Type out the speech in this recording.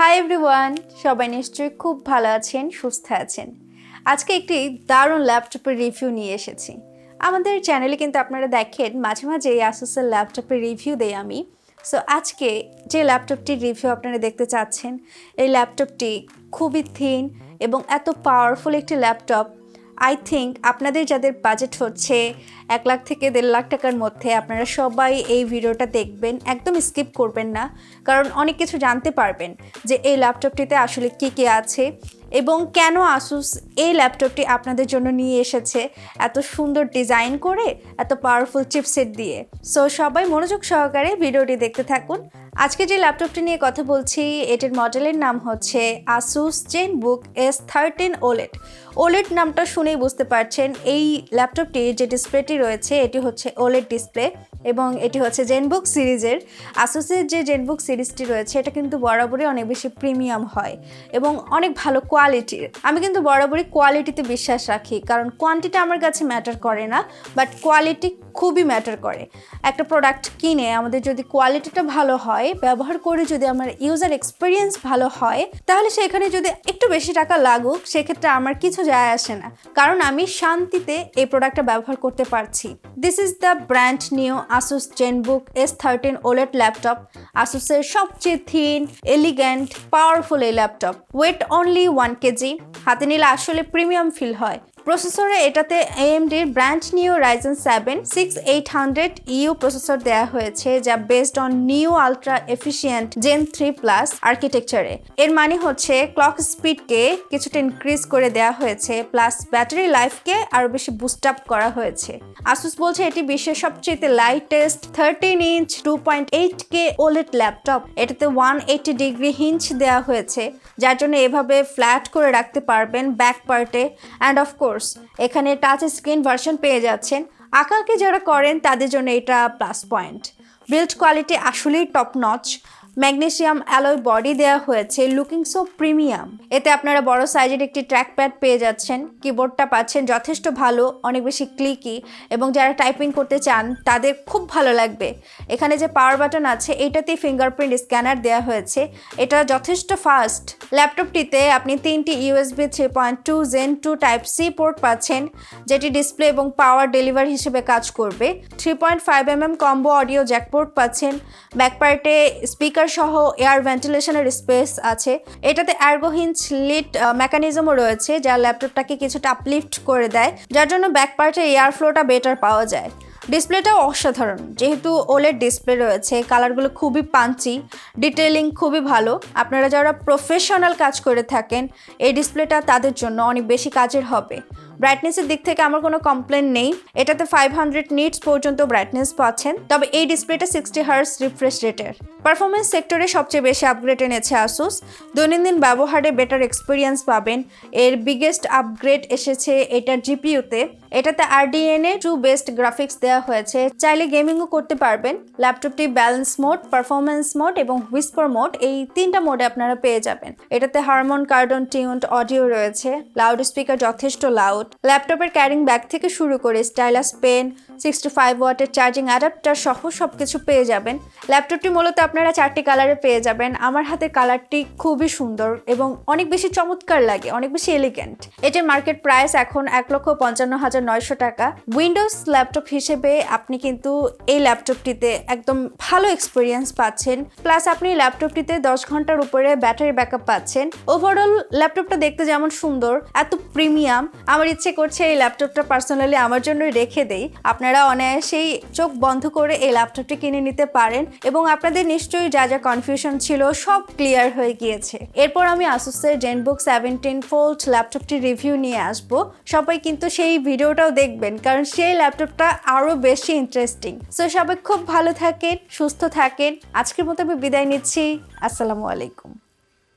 Hi everyone, সবাই নিশ্চয়ই খুব ভালো আছেন, সুস্থ আছেন। আজকে একটি দারুণ ল্যাপটপের রিভিউ নিয়ে এসেছি। আমাদের চ্যানেলে কিন্তু আপনারা দেখেন মাঝে মাঝে এই আসুসের ল্যাপটপের রিভিউ দেই আমি। সো আজকে যে ল্যাপটপটির রিভিউ আপনারা দেখতে চাচ্ছেন, এই ল্যাপটপটি খুবই থিন এবং এত পাওয়ারফুল একটি ল্যাপটপ। আই থিঙ্ক আপনাদের যাদের বাজেট হচ্ছে 1 লাখ থেকে 1.5 লাখ টাকার মধ্যে, আপনারা সবাই এই ভিডিওটা দেখবেন, একদম স্কিপ করবেন না, কারণ অনেক কিছু জানতে পারবেন যে এই ল্যাপটপটিতে আসলে কী কী আছে এবং কেন আসুস এই ল্যাপটপটি আপনাদের জন্য নিয়ে এসেছে এত সুন্দর ডিজাইন করে, এত পাওয়ারফুল চিপসেট দিয়ে। সো সবাই মনোযোগ সহকারে ভিডিওটি দেখতে থাকুন। আজকে যে ল্যাপটপটি নিয়ে কথা বলছি, এটির মডেলের নাম হচ্ছে ASUS ZenBook S13 OLED। OLED নামটা শুনেই বুঝতে পারছেন এই ল্যাপটপটির যে ডিসপ্লেটি রয়েছে এটি হচ্ছে OLED ডিসপ্লে এবং এটি হচ্ছে ZenBook সিরিজের। আসুসের যে ZenBook সিরিজটি রয়েছে এটা কিন্তু বরাবরই অনেক বেশি প্রিমিয়াম হয় এবং অনেক ভালো কোয়ালিটির। আমি কিন্তু বরাবরই কোয়ালিটিতে বিশ্বাস রাখি, কারণ কোয়ান্টিটি আমার কাছে ম্যাটার করে না, বাট কোয়ালিটি খুবই ম্যাটার করে। একটা প্রোডাক্ট কিনে আমাদের যদি কোয়ালিটিটা ভালো হয়, ব্যবহার করে যদি আমার ইউজার এক্সপিরিয়েন্স ভালো হয়, তাহলে সেখানে যদি একটু বেশি টাকা লাগুক সেক্ষেত্রে আমার কিছু যায় আসে না, কারণ আমি শান্তিতে এই প্রোডাক্টটা ব্যবহার করতে পারছি। This is the brand new ASUS ZenBook S13 OLED laptop. আসুসের সবচেয়ে থিন, এলিগেন্ট, পাওয়ারফুল এই ল্যাপটপ। Weight only 1 KG. হাতে নিলে আসলে প্রিমিয়াম ফিল হয়। প্রসেসরে এটাতে AMD brand new Ryzen 7 6800U processor দেওয়া হয়েছে, যা based on new ultra efficient Gen 3+ আর্কিটেকচারে। এর মানে হচ্ছে ক্লক স্পিডকে কিছুটা ইনক্রিজ করে দেওয়া হয়েছে, প্লাস ব্যাটারি লাইফকে আরও বেশি বুস্ট আপ করা হয়েছে। আসুস বলছে এটি বিশ্বের সবচেয়ে lightest 13 inch 2.8K OLED laptop. এটাতে 180 ডিগ্রি হিঞ্চ দেওয়া হয়েছে, যার জন্য এভাবে ফ্ল্যাট করে রাখতে পারবেন ব্যাক পার্টে। অ্যান্ড অফকোর্স এখানে টাচ স্ক্রিন ভার্সন পেয়ে যাচ্ছেন। আঁকাআঁকি যারা করেন তাদের জন্য এটা প্লাস পয়েন্ট। বিল্ড কোয়ালিটি আসলেই top notch. Magnesium alloy body দেওয়া হয়েছে, লুকিং সো প্রিমিয়াম। এতে আপনারা বড় সাইজের একটি ট্র্যাকপ্যাড পেয়ে যাচ্ছেন। কিবোর্ডটা পাচ্ছেন যথেষ্ট ভালো, অনেক বেশি ক্লিকি, এবং যারা টাইপিং করতে চান তাদের খুব ভালো লাগবে। এখানে যে পাওয়ার বাটন আছে এটাতেই ফিঙ্গারপ্রিন্ট স্ক্যানার দেওয়া হয়েছে, এটা যথেষ্ট ফাস্ট। ল্যাপটপটিতে আপনি 3টি USB 3.2 Gen 2 Type-C পোর্ট পাচ্ছেন, যেটি ডিসপ্লে এবং পাওয়ার ডেলিভার হিসেবে কাজ করবে। 3.5mm combo audio Jack port পাচ্ছেন। ব্যাকপার্টে স্পিকার সহ এয়ার ভেন্টিলেশনের স্পেস আছে। এটাতে অ্যার্গোহিঞ্চ লিড মেকানিজমও রয়েছে, যা ল্যাপটপটাকে কিছুটা আপলিফট করে দেয়, যার জন্য ব্যাকপার্টে এয়ার ফ্লোটা বেটার পাওয়া যায়। ডিসপ্লেটাও অসাধারণ, যেহেতু OLED ডিসপ্লে রয়েছে, কালারগুলো খুবই পাঞ্চি, ডিটেইলিং খুবই ভালো। আপনারা যারা প্রফেশনাল কাজ করে থাকেন এই ডিসপ্লেটা তাদের জন্য অনেক বেশি কাজের হবে। ব্রাইটনেসের দিক থেকে আমার কোনো কমপ্লেন নেই। এটাতে 500 নিটস পর্যন্ত ব্রাইটনেস পাচ্ছেন, তবে এই ডিসপ্লেটা 60 হার্টজ রিফ্রেশ রেটের। পারফরমেন্স সেক্টরে সবচেয়ে বেশি আপগ্রেড এনেছে আসুস। দৈনন্দিন ব্যবহারে বেটার এক্সপিরিয়েন্স পাবেন। এর বিগেস্ট আপগ্রেড এসেছে এটার জিপিইউতে। এটাতে RDNA 2 বেস্ট গ্রাফিক্স দেওয়া হয়েছে। চাইলে গেমিংও করতে পারবেন। ল্যাপটপটি ব্যালেন্স মোড, পারফরমেন্স মোড এবং হুইসপার মোড, এই 3টা মোডে আপনারা পেয়ে যাবেন। এটাতে হারমন কার্ডন টিউনড অডিও রয়েছে, লাউড স্পিকার যথেষ্ট লাউড। ল্যাপটপের ক্যারিং ব্যাগ থেকে শুরু করে স্টাইলাস পেন, 65 ওয়াটের চার্জিং অ্যাডাপ্টার সহ সবকিছু পেয়ে যাবেন। ল্যাপটপটি মূলত আপনারা 4টি কালারে পেয়ে যাবেন। আমার হাতে কালারটি খুবই সুন্দর এবং অনেক বেশি চমৎকার লাগে, অনেক বেশি এলিগেন্ট। এটার মার্কেট প্রাইস এখন 1,55,900 টাকা। উইন্ডোজ ল্যাপটপ হিসেবে আপনি কিন্তু এই ল্যাপটপটিতে একদম ভালো এক্সপিরিয়েন্স পাচ্ছেন, প্লাস আপনি ল্যাপটপটিতে 10 ঘন্টার উপরে ব্যাটারি ব্যাকআপ পাচ্ছেন। ওভারঅল ল্যাপটপটা দেখতে যেমন সুন্দর, এত প্রিমিয়াম, আমার ইচ্ছে করছে এই ল্যাপটপটা পার্সোনালি আমার জন্য রেখে দেই। আপনারা অনায়াসেই চোখ বন্ধ করে এই ল্যাপটপটি কিনে নিতে পারেন এবং আপনাদের নিশ্চয়ই যা যা কনফিউশন ছিল সব ক্লিয়ার হয়ে গিয়েছে। এরপর আমি আসুসের ZenBook 17 Fold ল্যাপটপটির রিভিউ নিয়ে আসব। সবাই কিন্তু সেই ভিডিওটাও দেখবেন, কারণ সেই ল্যাপটপটা আরও বেশি ইন্টারেস্টিং। সো সবাই খুব ভালো থাকেন, সুস্থ থাকেন। আজকের মতো আমি বিদায় নিচ্ছি। আসসালামু আলাইকুম।